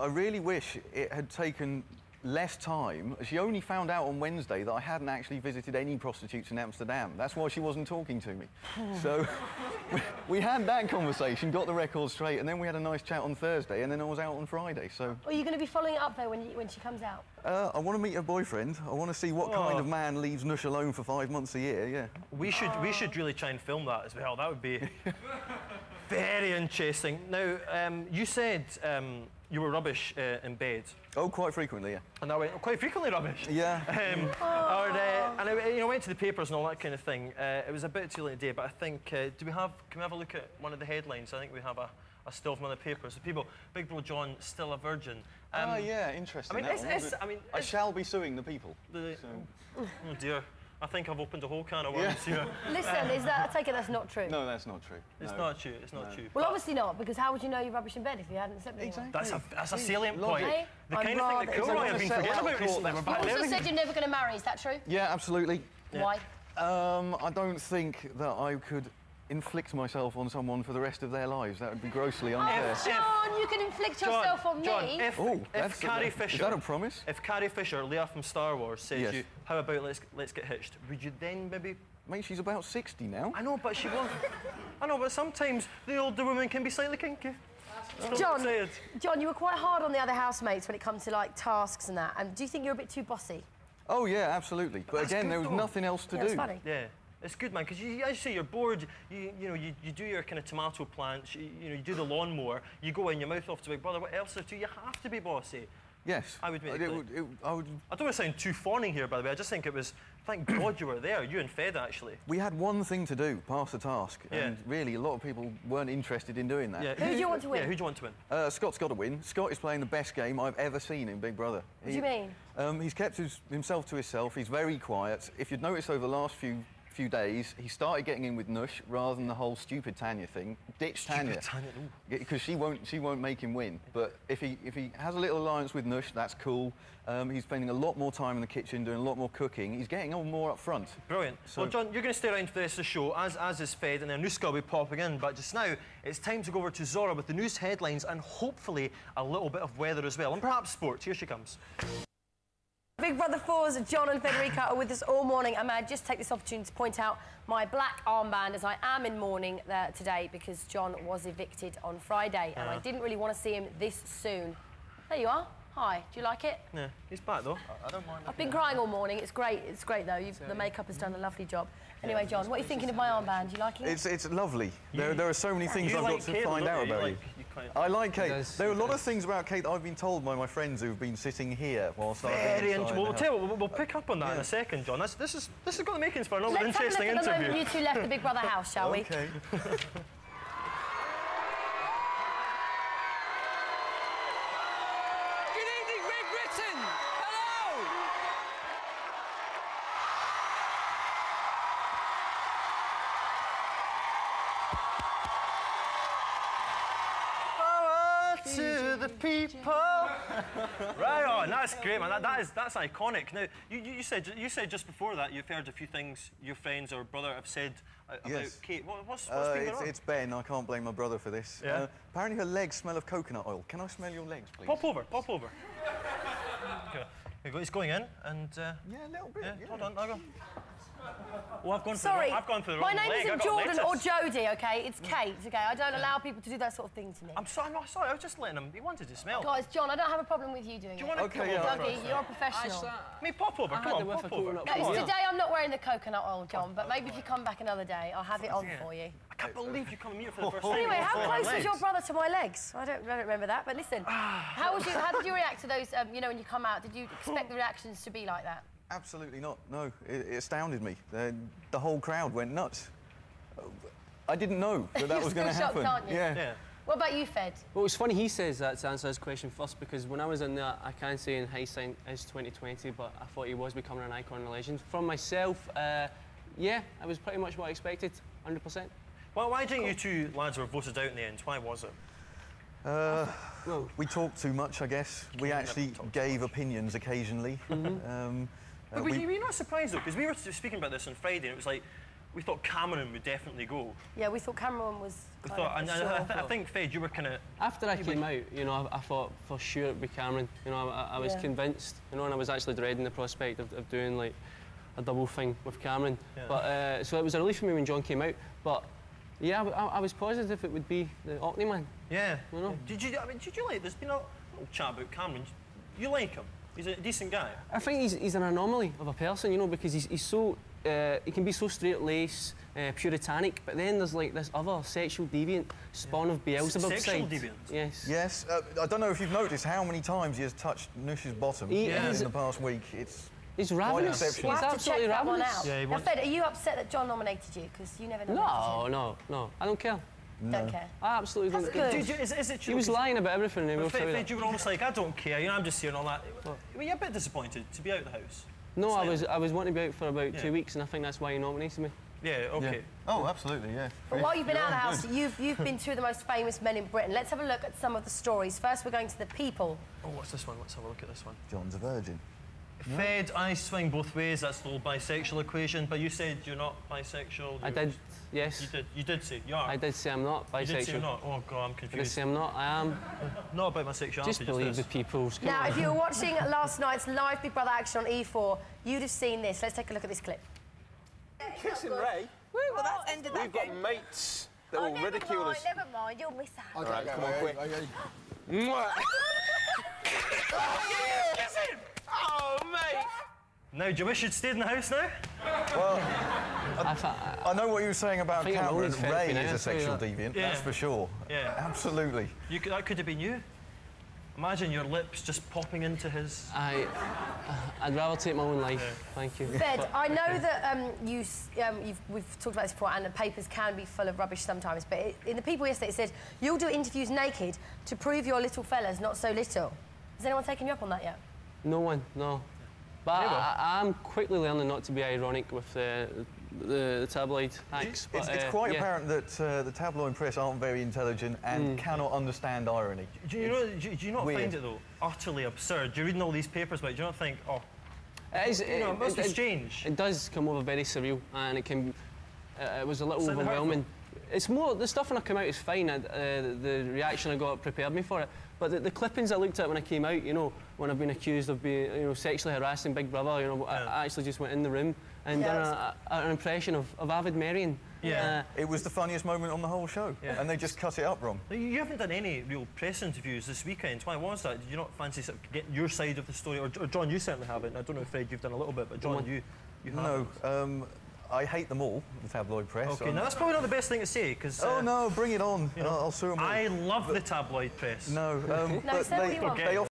I really wish it had taken less time. She only found out on Wednesday that I hadn't actually visited any prostitutes in Amsterdam. That's why she wasn't talking to me. So we had that conversation, got the record straight, and then we had a nice chat on Thursday, and then I was out on Friday, so... Are you going to be following it up, though, when she comes out? I want to meet her boyfriend. I want to see what kind of man leaves Nush alone for 5 months a year, yeah. We should really try and film that as well. That would be very interesting. Now, you said you were rubbish in bed. Oh, quite frequently, yeah. And I went quite frequently rubbish. Yeah. And I went to the papers and all that kind of thing. It was a bit too late in the day, but I think can we have a look at one of the headlines? I think we have a still from one of the papers. The people, Big Bro Jon still a virgin. Yeah, interesting. I shall be suing the people. Oh dear. I think I've opened a whole can of worms here. Listen, I take it that's not true? No, that's not true. It's not true, it's not true. Well, obviously not, because how would you know you're rubbish in bed if you hadn't slept with anyone? That's a salient point. Hey, the kind of thing that Kilroy have been forgetting about recently. You also said you're never going to marry, is that true? Yeah, absolutely. Yeah. Why? I don't think that I could inflict myself on someone for the rest of their lives. That would be grossly unfair. Jon, you can inflict yourself on me. If Carrie Fisher... Is that a promise? If Carrie Fisher, Leia from Star Wars, says to you, how about let's get hitched, would you then maybe... Mate, she's about 60 now. I know, but she will... I know, but sometimes the older woman can be slightly kinky. Jon, you were quite hard on the other housemates when it comes to, like, tasks and that. And do you think you're a bit too bossy? Oh, yeah, absolutely. But again, there was nothing else to do. That's funny. Yeah. It's good, man, because as you say, you're bored. You do your kind of tomato plants. You do the lawnmower. You go in, your mouth off to Big Brother. What else is to you? You have to be bossy. Yes. I would. I don't want to sound too fawning here, by the way. I just think it was. Thank God you were there. You and Fed actually. We had one thing to do: pass the task. Yeah. And really, a lot of people weren't interested in doing that. Yeah. Who do you want to win? Yeah. Who do you want to win? Scott's got to win. Scott is playing the best game I've ever seen in Big Brother. What do you mean? He's kept himself to himself. He's very quiet. If you'd noticed over the last few days, he started getting in with Nush rather than the whole stupid Tanya thing. Ditch Tanya, because she won't make him win. But if he has a little alliance with Nush, that's cool. He's spending a lot more time in the kitchen, doing a lot more cooking. He's getting on more up front. Brilliant. So, well, Jon, you're going to stay around for the rest of the show, as is Fed, and then Nuska will be popping in. But just now, it's time to go over to Zora with the news headlines and hopefully a little bit of weather as well, and perhaps sports. Here she comes. Big Brother 4's Jon and Federica are with us all morning, and may I just take this opportunity to point out my black armband, as I am in mourning today because Jon was evicted on Friday, and I didn't really want to see him this soon. There you are. Hi, do you like it? Yeah, he's back though. I don't mind. I've been crying all morning. It's great though. The makeup has done a lovely job. Anyway, Jon, what are you thinking of my armband? You liking it? It's lovely. There are so many things I've got to find out about you. I like Kate. There are a lot of things about Kate that I've been told by my friends who've been sitting here whilst I've been Very interesting. We'll tell you, we'll pick up on that in a second, Jon. This has got the makings for another interesting interview. Let's have a look at the moment you two left the Big Brother house, shall we? Okay. To the people. Right on, that's great, man. That's iconic. Now, you said just before that you've heard a few things your friends or brother have said about Kate. What's been going on? It's Ben. I can't blame my brother for this. Yeah? Apparently her legs smell of coconut oil. Can I smell your legs, please? Pop over. Okay. He's going in, and yeah, a little bit. Yeah. Hold on, I'll go. Oh, I've gone through the wrong my name leg. isn't Jordan or Jodie, okay? It's Kate, okay? I don't allow people to do that sort of thing to me. I'm sorry, I was just letting him. He wanted to smell. Guys, Jon, I don't have a problem with you doing it. Do you want to come over? Dougie, you're a professional. Pop over, come on, pop over. Today I'm not wearing the coconut oil, Jon, but maybe if you come back another day, I'll have it on for you. I can't believe you come here for the first time. Anyway, how close was your brother to my legs? I don't remember that, but listen, how did you react to those, you know, when you come out? Did you expect the reactions to be like that? Absolutely not, no. It astounded me. The whole crowd went nuts. I didn't know that was going to happen. Shocked, aren't you? Yeah. What about you, Fed? Well, it's funny he says that to answer his question first, because when I was in there, I can't say in hindsight it's 2020, but I thought he was becoming an icon and a legend. From myself, yeah, it was pretty much what I expected, 100%. Well, why didn't you two lads were voted out in the end? Why was it? Well, we talked too much, I guess. We actually gave opinions occasionally. But were you not surprised, though? Because we were speaking about this on Friday, and it was like, we thought Cameron would definitely go. Yeah, we thought Cameron was. I think Fed, you were kind of. After I came out, you know, I thought for sure it'd be Cameron. You know, I was convinced. You know, and I was actually dreading the prospect of doing like a double thing with Cameron. Yeah. But so it was a relief for me when Jon came out. But yeah, I was positive it would be the Orkney man. Yeah. You know. Did you like? There's been a little chat about Cameron. You like him? He's a decent guy. I think he's an anomaly of a person, you know, because he's so he can be so straight-laced, puritanic, but then there's like this other sexual deviant spawn of Beelzebub side. Sexual deviant? Yes. Yes. I don't know if you've noticed how many times he has touched Nush's bottom in the past week. He's ravenous. He's absolutely ravenous. Yeah, now, Fed, are you upset that Jon nominated you? Because you never nominated him. No. I don't care. No. Don't care. I absolutely don't care. Is it true? He was lying about everything. Fed, you were almost like, I don't care, you know, I'm just here and all that. Were you a bit disappointed to be out of the house? No, I was wanting to be out for about 2 weeks, and I think that's why he nominated me. Yeah, okay. Yeah. Oh, absolutely, yeah. But while you've been out of the house, you've been two of the most famous men in Britain. Let's have a look at some of the stories. First, we're going to the people. Oh, what's this one? Let's have a look at this one. Jon's a virgin. Fed, I swing both ways. That's the whole bisexual equation. But you said you're not bisexual. I did, yes. You did say you are. I did say I'm not bisexual. You did say you're not. Oh God, I'm confused. I did say I'm not. I am. Not about my sexuality. Just believe the people. Now, if you were watching last night's live Big Brother action on E4, you'd have seen this. Let's take a look at this clip. Kissing Ray. Woo, well, that's ended that We've got mates that will ridicule us. Never mind, you'll miss out. Okay, come on, quick. Kissing! Oh, mate! Now, do you wish you'd stayed in the house now? Well, I know what you were saying about Cameron. Ray is a sexual deviant, that's for sure. Yeah. Absolutely. That could have been you. Imagine your lips just popping into his... I'd rather take my own life, thank you. Fed, I know that we've talked about this before, and the papers can be full of rubbish sometimes, but in the People yesterday it said, you'll do interviews naked to prove your little fella's not so little. Has anyone taken you up on that yet? No one, no. But I'm quickly learning not to be ironic with the tabloid hacks. It's quite apparent that the tabloid press aren't very intelligent and cannot understand irony. Do you not find it, though, utterly absurd? You're reading all these papers about it, do you not think, oh... it must be strange. It does come over very surreal, and it can... it was a little overwhelming. It's more... The stuff when I come out is fine. The reaction I got prepared me for it. But the clippings I looked at when I came out, you know, when I've been accused of being, you know, sexually harassing Big Brother, you know, I actually just went in the room and done an impression of Avid Marion. Yeah. It was the funniest moment on the whole show, and they just cut it up wrong. You haven't done any real press interviews this weekend. Why was that? Did you not fancy sort of getting your side of the story? Or Jon, you certainly haven't. I don't know if Fred, you've done a little bit, but Jon, you haven't. No. I hate them all, the tabloid press. Okay, now that's probably not the best thing to say, because... oh, no, bring it on. You know, I'll sue them all. I love the tabloid press. No, no, but they